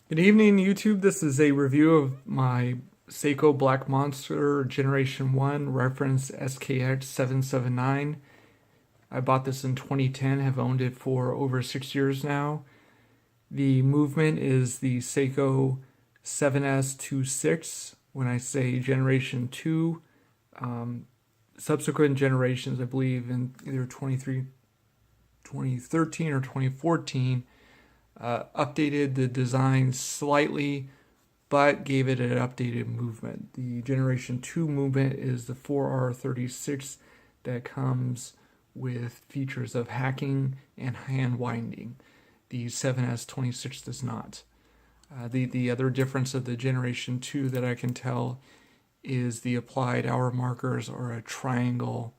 Good evening, YouTube. This is a review of my Seiko Black Monster Generation 1 reference SKX779. I bought this in 2010, have owned it for over 6 years now. The movement is the Seiko 7S26. When I say Generation 2, subsequent generations, I believe in either 2013 or 2014, updated the design slightly, but gave it an updated movement. The Generation 2 movement is the 4R36 that comes with features of hacking and hand winding. The 7S26 does not. The other difference of the Generation 2 that I can tell is the applied hour markers are a triangle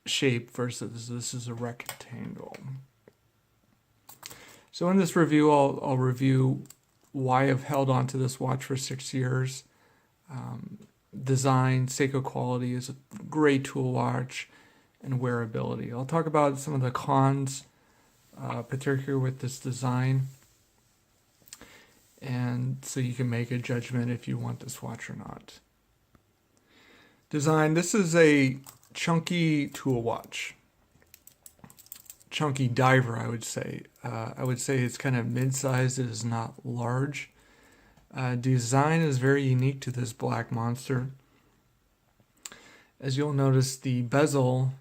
shape versus this is a rectangle. So in this review, I'll review why I've held on to this watch for 6 years. Design, Seiko quality is a great tool watch, and wearability. I'll talk about some of the cons, particularly with this design, and so you can make a judgment if you want this watch or not. Design, this is a chunky tool watch. Chunky diver, I would say. I would say it's kind of mid-sized. It is not large. Design is very unique to this Black Monster. As you'll notice, the bezel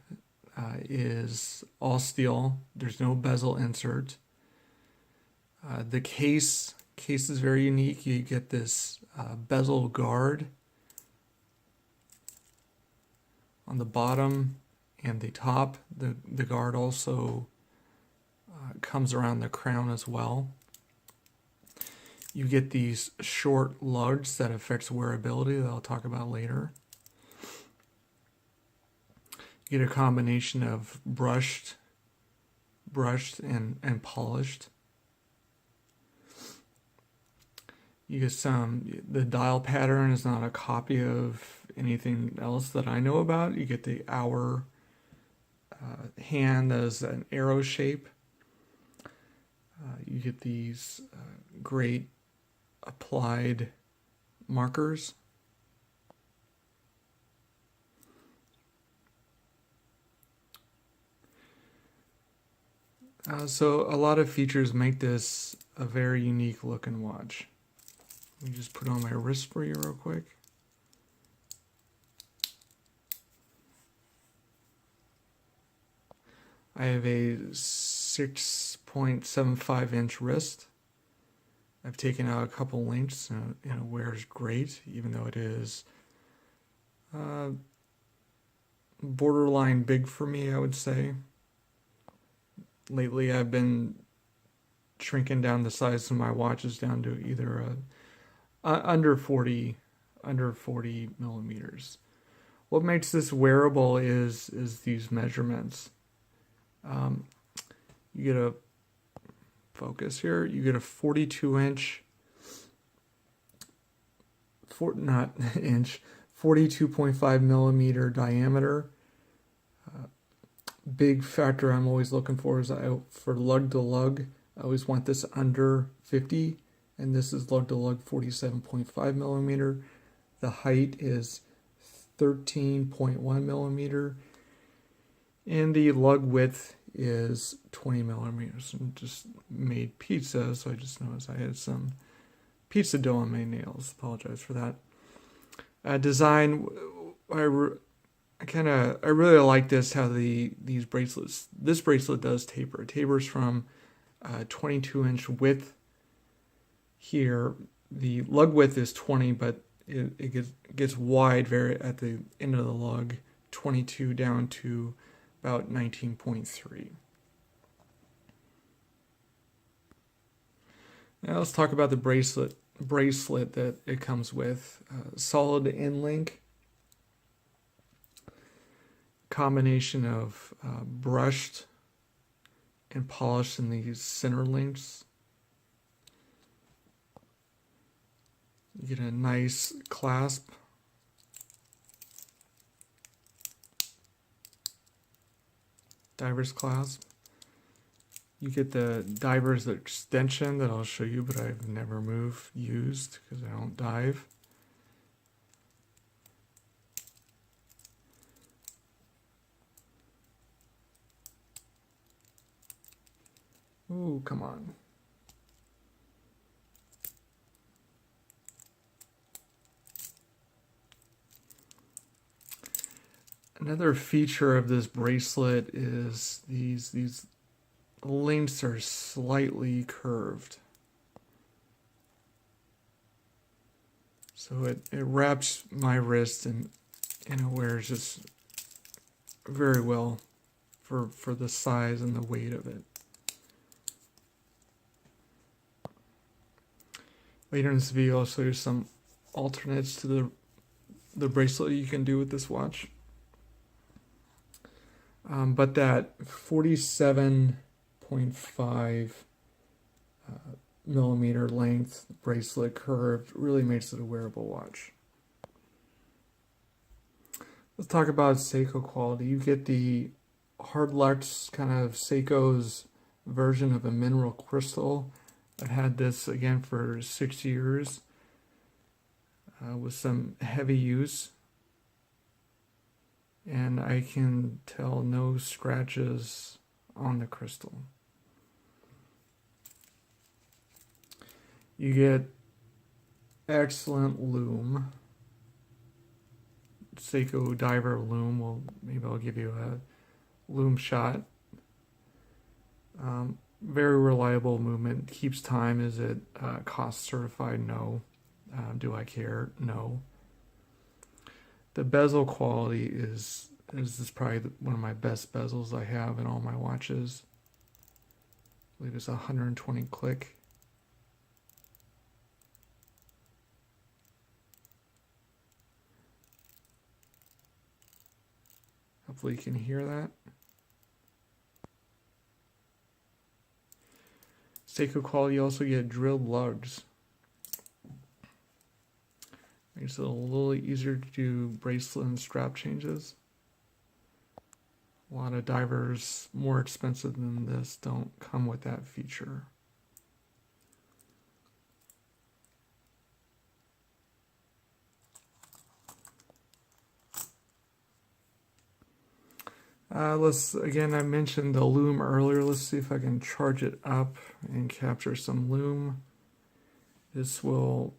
is all steel. There's no bezel insert. The case is very unique. You get this bezel guard on the bottom and the top. The guard also comes around the crown as well. You get these short lugs that affects wearability that I'll talk about later. You get a combination of brushed and polished. You get the dial pattern is not a copy of anything else that I know about. You get the hour hand as an arrow shape. You get these great applied markers. So a lot of features make this a very unique looking watch. Let me just put on my wrist for you real quick. I have a 6.75 inch wrist. I've taken out a couple links and it wears great, even though it is borderline big for me, I would say. Lately I've been shrinking down the size of my watches down to either under 40 millimeters. What makes this wearable is these measurements. You get a focus here. You get a 42 inch, not inch, 42.5 millimeter diameter. Big factor I'm always looking for is for lug to lug. I always want this under 50, and this is lug to lug 47.5 millimeter. The height is 13.1 millimeter, and the lug width is 20 millimeters. And just made pizza, so I just noticed I had some pizza dough on my nails. Apologize for that. Design, I really like this, how these bracelets, this bracelet does taper. It tapers from 22 inch width here. The lug width is 20, but it gets wide very at the end of the lug, 22 down to about 19.3. Now let's talk about the bracelet that it comes with. Solid end link, combination of brushed and polished in these center links. You get a nice clasp. Diver's clasp. You get the diver's extension that I'll show you, but I've never used because I don't dive. Ooh, come on. Another feature of this bracelet is these links are slightly curved. So it wraps my wrist and it wears just very well for the size and the weight of it. Later in this video, I'll show you some alternates to the bracelet you can do with this watch. But that 47.5 millimeter length bracelet curved really makes it a wearable watch. Let's talk about Seiko quality. You get the hard luxe kind of Seiko's version of a mineral crystal. I've had this again for 6 years with some heavy use. And I can tell no scratches on the crystal. You get excellent lume. Seiko Diver lume. Well, maybe I'll give you a lume shot. Very reliable movement. Keeps time. Is it cost certified? No. Do I care? No. The bezel quality is probably one of my best bezels I have in all my watches. I believe it's 120 click. Hopefully you can hear that. Seiko quality, you also get drilled lugs. Makes it a little easier to do bracelet and strap changes. A lot of divers more expensive than this don't come with that feature. Again, I mentioned the lume earlier. Let's see if I can charge it up and capture some lume. This will,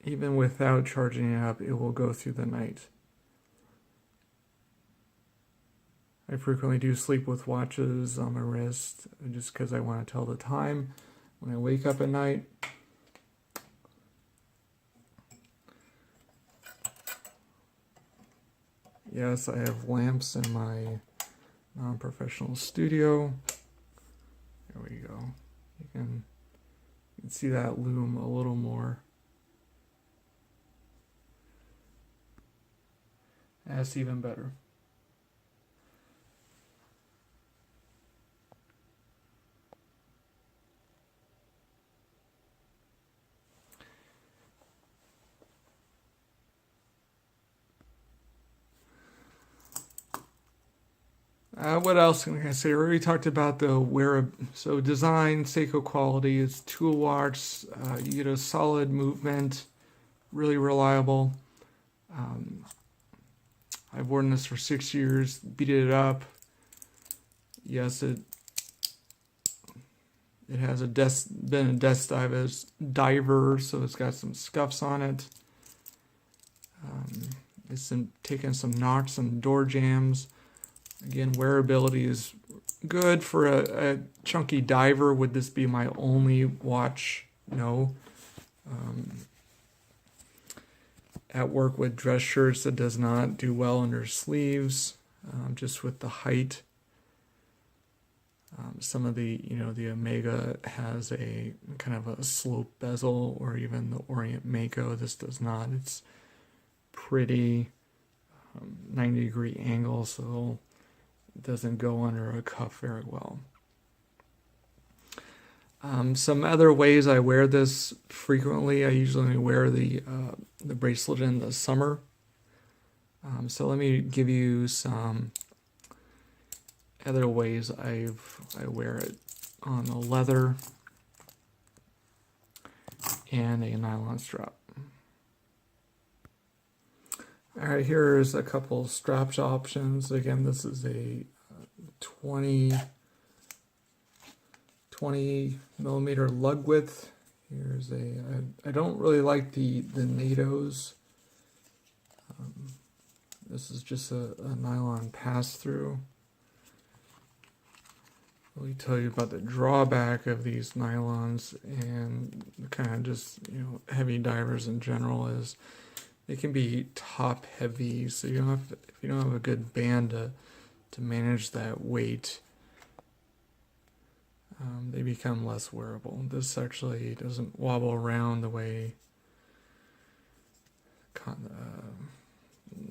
even without charging it up, it will go through the night. I frequently do sleep with watches on my wrist just because I want to tell the time when I wake up at night. Yes, I have lamps in my non-professional studio. There we go. You can see that lume a little more. That's even better. What else can I say? We already talked about the so design, Seiko quality, it's tool watch. You get a solid movement, really reliable. I've worn this for 6 years, beat it up. Yes, it has been a desk diver, so it's got some scuffs on it. It's taken some knocks and door jams. Again, wearability is good for a chunky diver. Would this be my only watch? No. At work with dress shirts, it does not do well under sleeves, just with the height. Some of the Omega has a kind of a slope bezel, or even the Orient Mako. This does not. It's pretty 90-degree angle, so it doesn't go under a cuff very well. Some other ways I wear this frequently. I usually wear the bracelet in the summer. So let me give you some other ways I wear it. on the leather and a nylon strap. All right, here's a couple straps options. Again, this is a 20 millimeter lug width. Here's I don't really like the NATOs. This is just a nylon pass-through. Let me tell you about the drawback of these nylons and kind of just, heavy divers in general is they can be top heavy. So if you don't have a good band to manage that weight, they become less wearable. This actually doesn't wobble around the way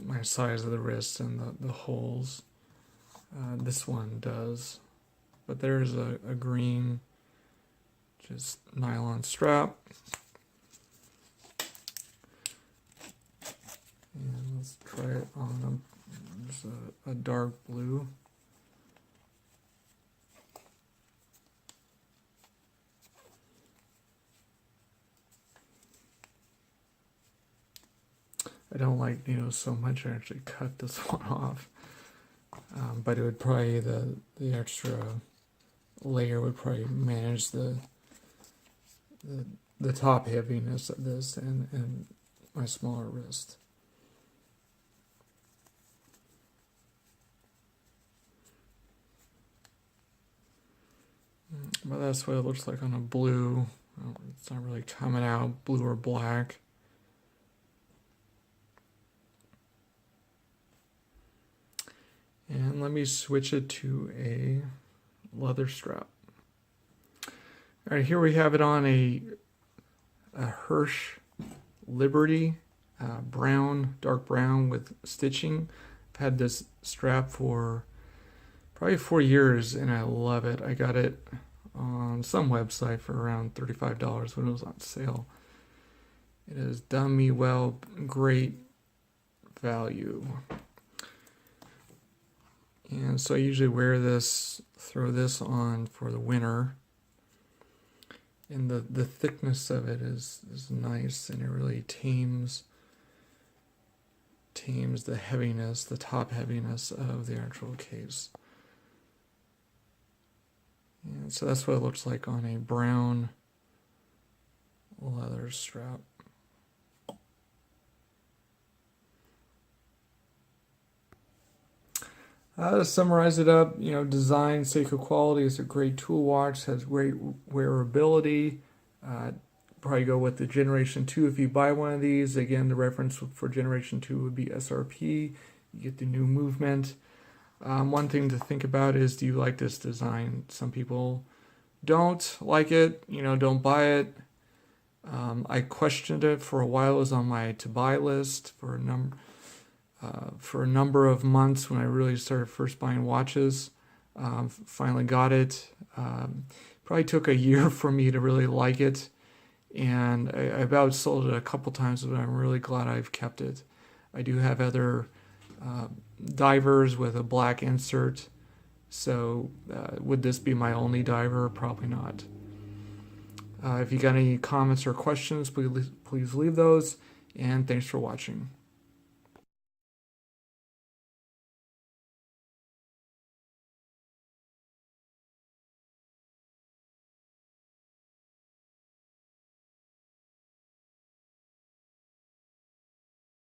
my size of the wrist and the holes. This one does. But there's a green, just nylon strap. And let's try it on there's a dark blue. I don't like so much. I actually cut this one off, but it would probably the extra layer would probably manage the top heaviness of this and my smaller wrist. But that's what it looks like on a blue. It's not really coming out blue or black. And let me switch it to a leather strap. All right, here we have it on a Hirsch Liberty, dark brown with stitching. I've had this strap for probably 4 years and I love it. I got it on some website for around $35 when it was on sale. It has done me well, great value. And so I usually wear this, throw this on for the winter. And the thickness of it is nice, and it really tames the heaviness, the top heaviness of the actual case. And so that's what it looks like on a brown leather strap. To summarize it up, design, Seiko quality, is a great tool watch, has great wearability. Probably go with the Generation 2 if you buy one of these. Again, the reference for Generation 2 would be SRP. You get the new movement. One thing to think about is, do you like this design? Some people don't like it, don't buy it. I questioned it for a while. It was on my to-buy list for a number of months when I really started first buying watches. Finally got it. Probably took a year for me to really like it. And I about sold it a couple times, but I'm really glad I've kept it. I do have other divers with a black insert. So would this be my only diver? Probably not. If you got any comments or questions, please leave those. And thanks for watching.